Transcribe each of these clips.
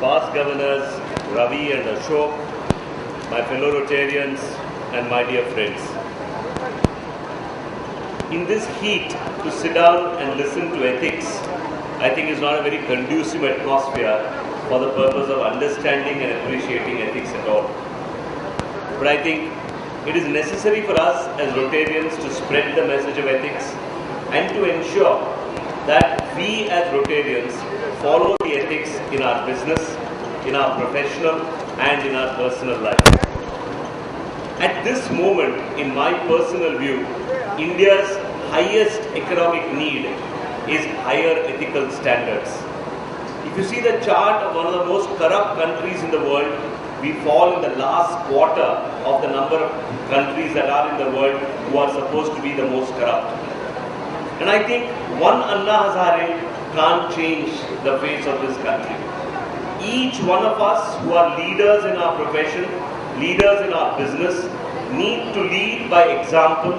past governors, Ravi and Ashok, my fellow Rotarians and my dear friends. In this heat, to sit down and listen to ethics, I think is not a very conducive atmosphere for the purpose of understanding and appreciating ethics at all. But I think it is necessary for us as Rotarians to spread the message of ethics and to ensure that we as Rotarians follow the ethics in our business, in our professional and in our personal life. At this moment, in my personal view, India's highest economic need is higher ethical standards. If you see the chart of one of the most corrupt countries in the world, we fall in the last quarter of the number of countries that are in the world who are supposed to be the most corrupt. And I think one Anna Hazare can't change the face of this country. Each one of us who are leaders in our profession, leaders in our business, need to lead by example,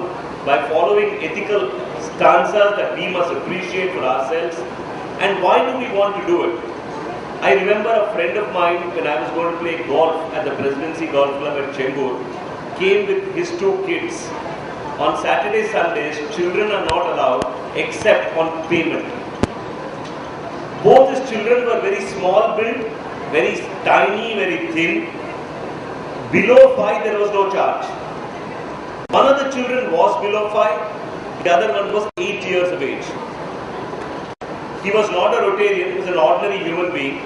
by following ethical stanzas that we must appreciate for ourselves. And why do we want to do it? I remember a friend of mine, when I was going to play golf at the Presidency Golf Club at Chembur, came with his 2 kids. On Saturday, Sundays, children are not allowed except on payment. Both his children were very small built, very tiny, very thin. Below 5, there was no charge. One of the children was below 5, the other one was 8 years of age. He was not a Rotarian, he was an ordinary human being.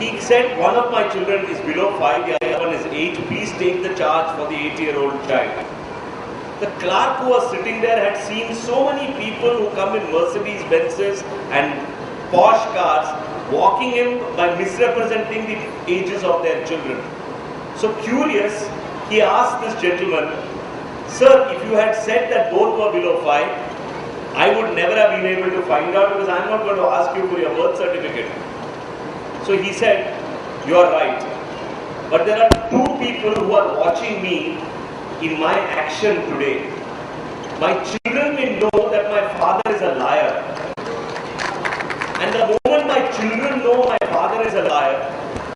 He said, one of my children is below 5, the other one is 8, please take the charge for the 8-year-old child. The clerk who was sitting there had seen so many people who come in Mercedes Benzes and posh cars walking in by misrepresenting the ages of their children. So curious, he asked this gentleman, sir, if you had said that both were below 5, I would never have been able to find out because I am not going to ask you for your birth certificate. So he said, you are right. But there are 2 people who are watching me in my action today. My children may know that my father is a liar. And the moment my children know my father is a liar,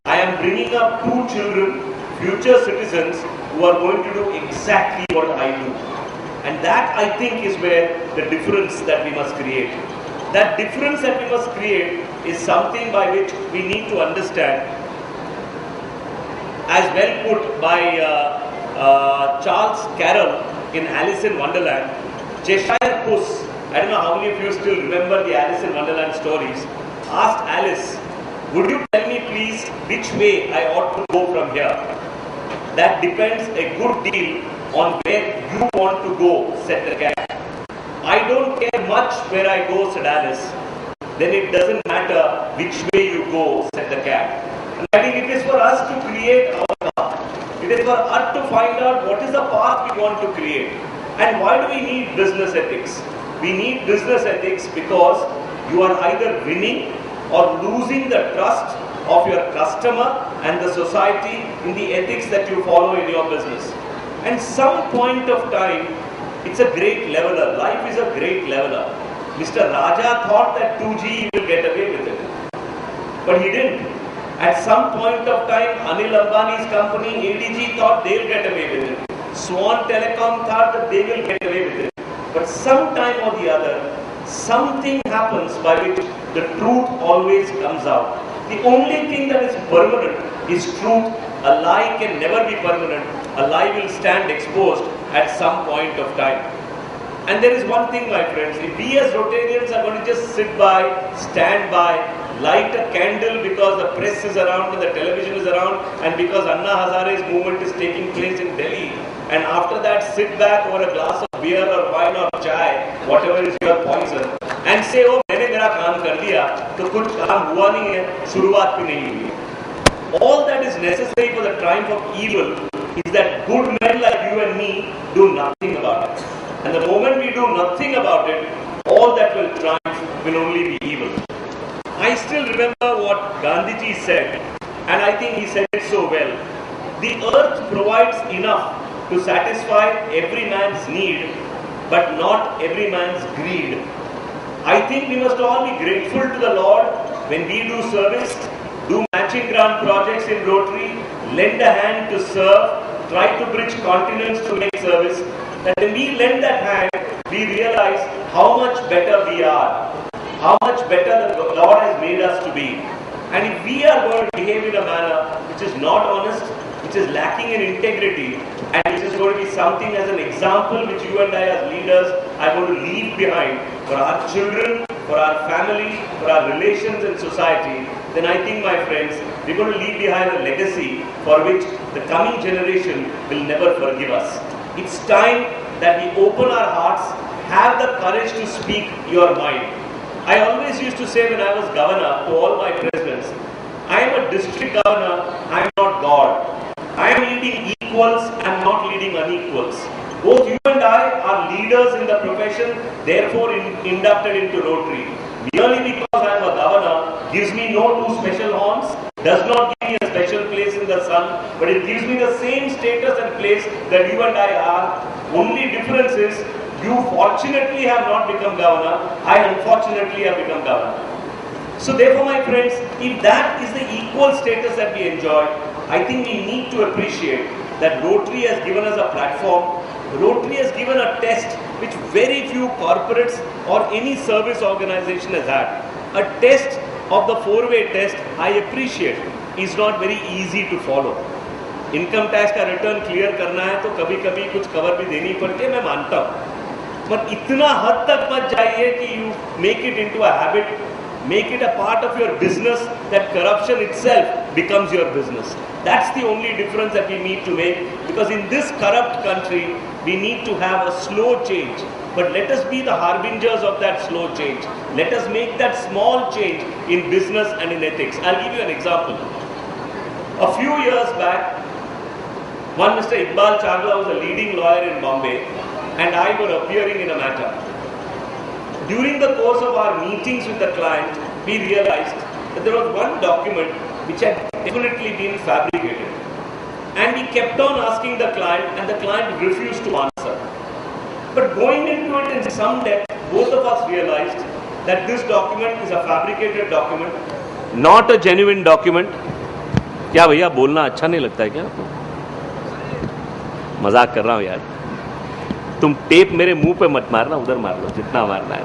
I am bringing up 2 children, future citizens, who are going to do exactly what I do. And that, I think, is where the difference that we must create. That difference that we must create is something by which we need to understand, as well put by Charles Carroll in Alice in Wonderland. Cheshire Puss, I don't know how many of you still remember the Alice in Wonderland stories, asked Alice, would you tell me please which way I ought to go from here? That depends a good deal on where you want to go, said the cat. I don't care much where I go, said Alice. Then it doesn't matter which way you go, said the cat. And I think it is for us to create our path. It is for us to find out what is the path we want to create. And why do we need business ethics? We need business ethics because you are either winning or losing the trust of your customer and the society in the ethics that you follow in your business. And some point of time, it's a great leveler. Life is a great leveler. Mr. Raja thought that 2G will get away with it. But he didn't. At some point of time, Anil Ambani's company, ADG, thought they'll get away with it. Swan Telecom thought that they will get away with it. But sometime or the other, something happens by which the truth always comes out. The only thing that is permanent is truth. A lie can never be permanent. A lie will stand exposed at some point of time. And there is one thing, my friends, if we as Rotarians are going to just sit by, stand by, light a candle because the press is around and the television is around and because Anna Hazare's movement is taking place in Delhi, and after that sit back over a glass of beer or wine or chai, whatever is your poison, and say, oh, मैंने मेरा काम कर दिया, तो कुछ काम हुआ नहीं है, शुरुआत भी नहीं हुई. All that is necessary for the triumph of evil is that good men like you and me do nothing about it. And the moment we do nothing about it, all that will triumph will only be evil. I still remember what Gandhiji said, and I think he said it so well. The earth provides enough to satisfy every man's need, but not every man's greed. I think we must all be grateful to the Lord when we do service, do matching grant projects in Rotary, lend a hand to serve, try to bridge continents to make service. That when we lend that hand, we realize how much better we are, how much better the Lord has made us to be. And if we are going to behave in a manner which is not honest, which is lacking in integrity, and which is going to be something as an example which you and I as leaders are going to leave behind for our children, for our family, for our relations in society, then I think, my friends, we're going to leave behind a legacy for which the coming generation will never forgive us. It's time that we open our hearts, have the courage to speak your mind. I always used to say when I was governor to all my presidents, I am a district governor, I am not God. I am leading equals, I am not leading unequals. Both you and I are leaders in the profession, therefore inducted into Rotary. Merely because I am a governor gives me no two special horns, does not give me a special place in the sun, but it gives me the same status and place that you and I are. Only difference is, you fortunately have not become governor, I unfortunately have become governor. So therefore, my friends, if that is the equal status that we enjoy, I think we need to appreciate that Rotary has given us a platform. Rotary has given a test which very few corporates or any service organization has had. A test of the four-way test, I appreciate, is not very easy to follow. Income tax का return clear करना है तो कभी कभी कुछ cover भी देनी पड़ती है, मैं मानता हूँ, पर इतना हद तक मत जाइए कि you make it into a habit, make it a part of your business that corruption itself becomes your business. That's the only difference that we need to make, because in this corrupt country we need to have a slow change, but let us be the harbingers of that slow change. Let us make that small change in business and in ethics. I'll give you an example. A few years back, one Mr. Iqbal Chagla was a leading lawyer in Bombay, and I were appearing in a matter. During the course of our meetings with the client, we realized that there was one document which had definitely been fabricated. And we kept on asking the client, and the client refused to answer. But going into it in some depth, both of us realized that this document is a fabricated document, not a genuine document. क्या भैया बोलना अच्छा नहीं लगता है क्या आपको? मजाक कर रहा हूँ यार. तुम टेप मेरे मुंह पे मत मारना, उधर मार लो जितना मारना है.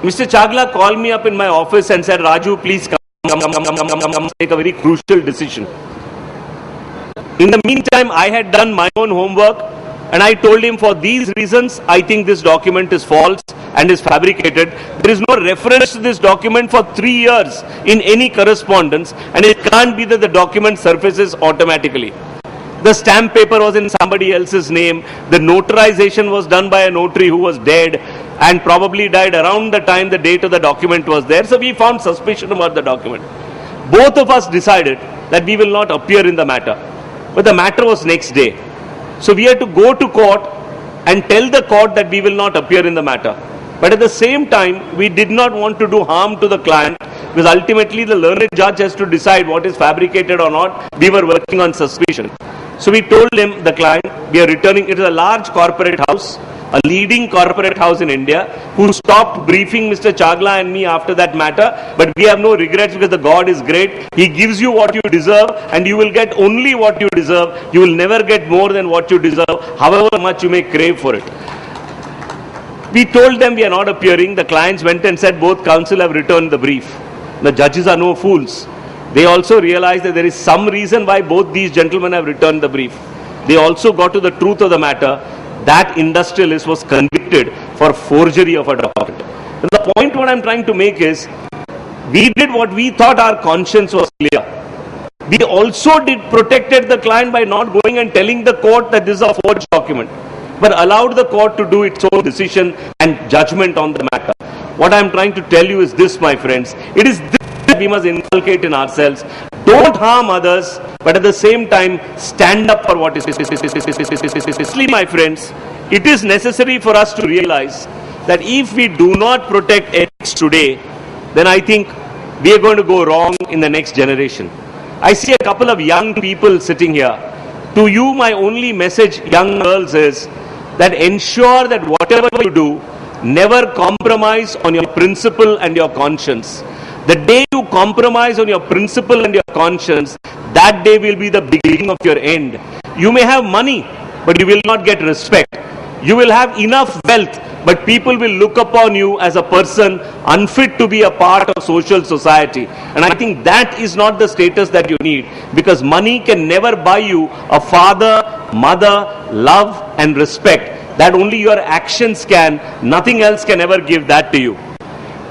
Mr. Chagla called me up in my office and said, Raju, please come, take a very crucial decision. In the meantime, I had done my own homework, and I told him, for these reasons, I think this document is false and is fabricated. There is no reference to this document for 3 years in any correspondence, and it can't be that the document surfaces automatically. The stamp paper was in somebody else's name. The notarization was done by a notary who was dead and probably died around the time the date of the document was there. So we found suspicion about the document. Both of us decided that we will not appear in the matter. But the matter was next day. So we had to go to court and tell the court that we will not appear in the matter. But at the same time, we did not want to do harm to the client, because ultimately the learned judge has to decide what is fabricated or not. We were working on suspicion. So we told him, the client, we are returning. It is a large corporate house, a leading corporate house in India, who stopped briefing Mr. Chagla and me after that matter. But we have no regrets, because the God is great. He gives you what you deserve, and you will get only what you deserve. You will never get more than what you deserve, however much you may crave for it. We told them we are not appearing. The clients went and said both counsel have returned the brief. The judges are no fools. They also realized that there is some reason why both these gentlemen have returned the brief. They also got to the truth of the matter. That industrialist was convicted for forgery of a document. And the point what I am trying to make is, we did what we thought our conscience was clear. We also protected the client by not going and telling the court that this is a forged document, but allowed the court to do its own decision and judgment on the matter. What I am trying to tell you is this, my friends. It is this that we must inculcate in ourselves. Don't harm others, but at the same time, stand up for what is. My friends, it is necessary for us to realize that if we do not protect ethics today, then I think we are going to go wrong in the next generation. I see a couple of young people sitting here. To you, my only message, young girls, is that ensure that whatever you do, never compromise on your principle and your conscience. The day you compromise on your principle and your conscience, that day will be the beginning of your end. You may have money, but you will not get respect. You will have enough wealth, but people will look upon you as a person unfit to be a part of social society. And I think that is not the status that you need, because money can never buy you a father, mother, love and respect. That only your actions can, nothing else can ever give that to you.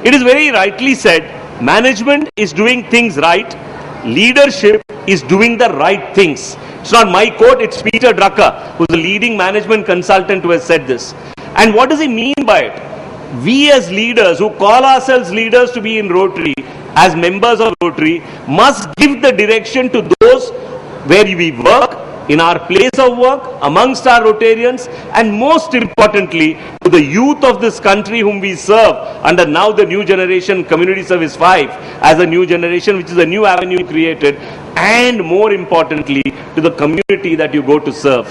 It is very rightly said, management is doing things right, leadership is doing the right things. It's not my quote, it's Peter Drucker, who's a leading management consultant, who has said this. And what does he mean by it? We as leaders, who call ourselves leaders to be in Rotary, as members of Rotary, must give the direction to those where we work, in our place of work, amongst our Rotarians, and most importantly, to the youth of this country whom we serve under now the new generation Community Service 5 as a new generation, which is a new avenue created, and more importantly, to the community that you go to serve.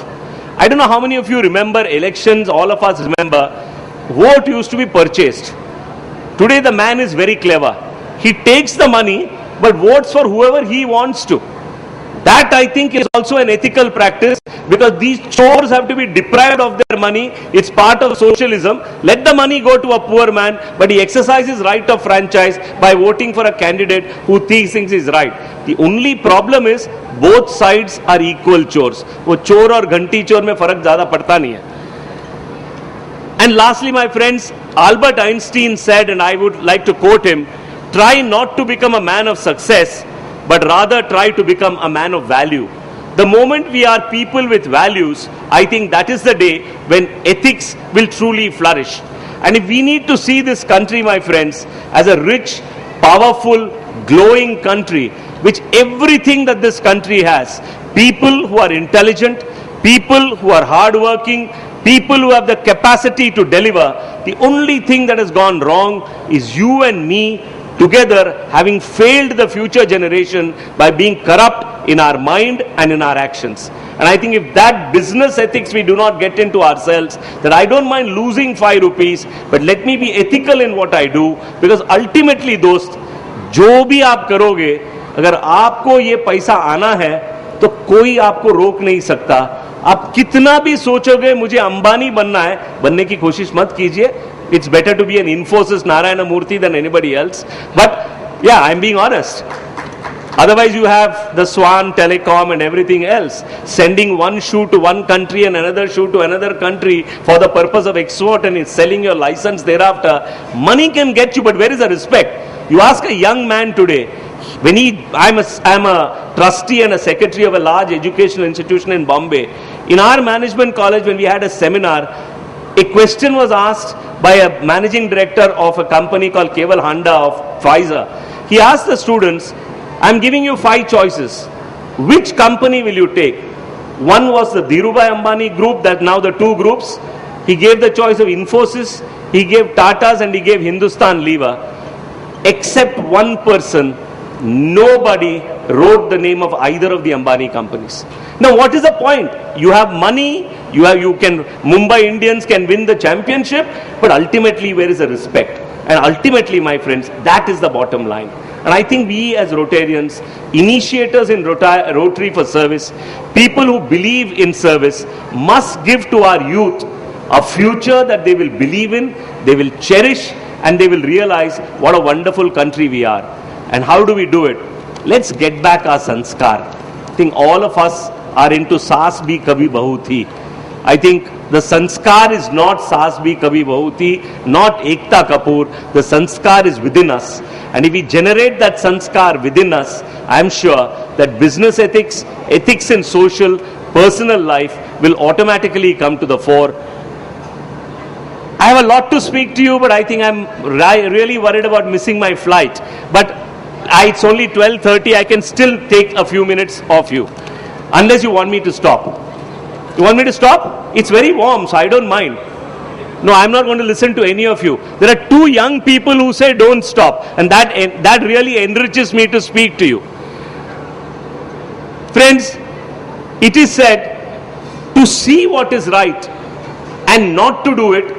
I don't know how many of you remember elections. All of us remember, vote used to be purchased. Today the man is very clever. He takes the money but votes for whoever he wants to. That, I think, is also an ethical practice, because these chores have to be deprived of their money. It's part of socialism. Let the money go to a poor man, but he exercises right of franchise by voting for a candidate who thinks is right. The only problem is both sides are equal chores. वो चोर और घंटी चोर में फर्क ज़्यादा पड़ता नहीं है. And lastly, my friends, Albert Einstein said, and I would like to quote him, try not to become a man of success, but rather try to become a man of value. The moment we are people with values, I think that is the day when ethics will truly flourish. And if we need to see this country, my friends, as a rich, powerful, glowing country, which everything that this country has, people who are intelligent, people who are hardworking, people who have the capacity to deliver, the only thing that has gone wrong is you and me together having failed the future generation by being corrupt in our mind and in our actions. And I think if that business ethics we do not get into ourselves, that I don't mind losing 5 rupees, but let me be ethical in what I do, because ultimately, दोस्त, जो भी आप करोगे, अगर आपको ये पैसा आना है, तो कोई आपको रोक नहीं सकता. आप कितना भी सोचोगे मुझे अंबानी बनना है, बनने की कोशिश मत कीजिए. It's better to be an Infosys Narayana Murthy than anybody else. But yeah, I'm being honest. Otherwise, you have the Swan Telecom and everything else, sending one shoe to one country and another shoe to another country for the purpose of export, and it's selling your license thereafter. Money can get you, but where is the respect? You ask a young man today, when I'm a trustee and a secretary of a large educational institution in Bombay. In our management college, when we had a seminar, a question was asked by a managing director of a company called Keval Handa of Pfizer. He asked the students, I'm giving you 5 choices. Which company will you take? One was the Dhirubhai Ambani group, that now the 2 groups. He gave the choice of Infosys, he gave Tata's, and he gave Hindustan Lever. Except one person, nobody wrote the name of either of the Ambani companies. Now what is the point? You have money, Mumbai Indians can win the championship, but ultimately where is the respect? And ultimately, my friends, that is the bottom line. And I think we as Rotarians, initiators in Rotary for Service, people who believe in service, must give to our youth a future that they will believe in, they will cherish, and they will realize what a wonderful country we are. And how do we do it? Let's get back our sanskar. I think all of us are into Saas Bhi Kabhi Bahu Thi. I think the sanskar is not Saas Bhi Kabhi Bahu Thi, not Ekta Kapoor. The sanskar is within us. And if we generate that sanskar within us, I am sure that business ethics, ethics in social, personal life will automatically come to the fore. I have a lot to speak to you, but I think I'm really worried about missing my flight. But it's only 12:30. I can still take a few minutes off you. Unless you want me to stop. You want me to stop? It's very warm, so I don't mind. No, I'm not going to listen to any of you. There are 2 young people who say don't stop. And that really enriches me to speak to you. Friends, it is said, to see what is right and not to do it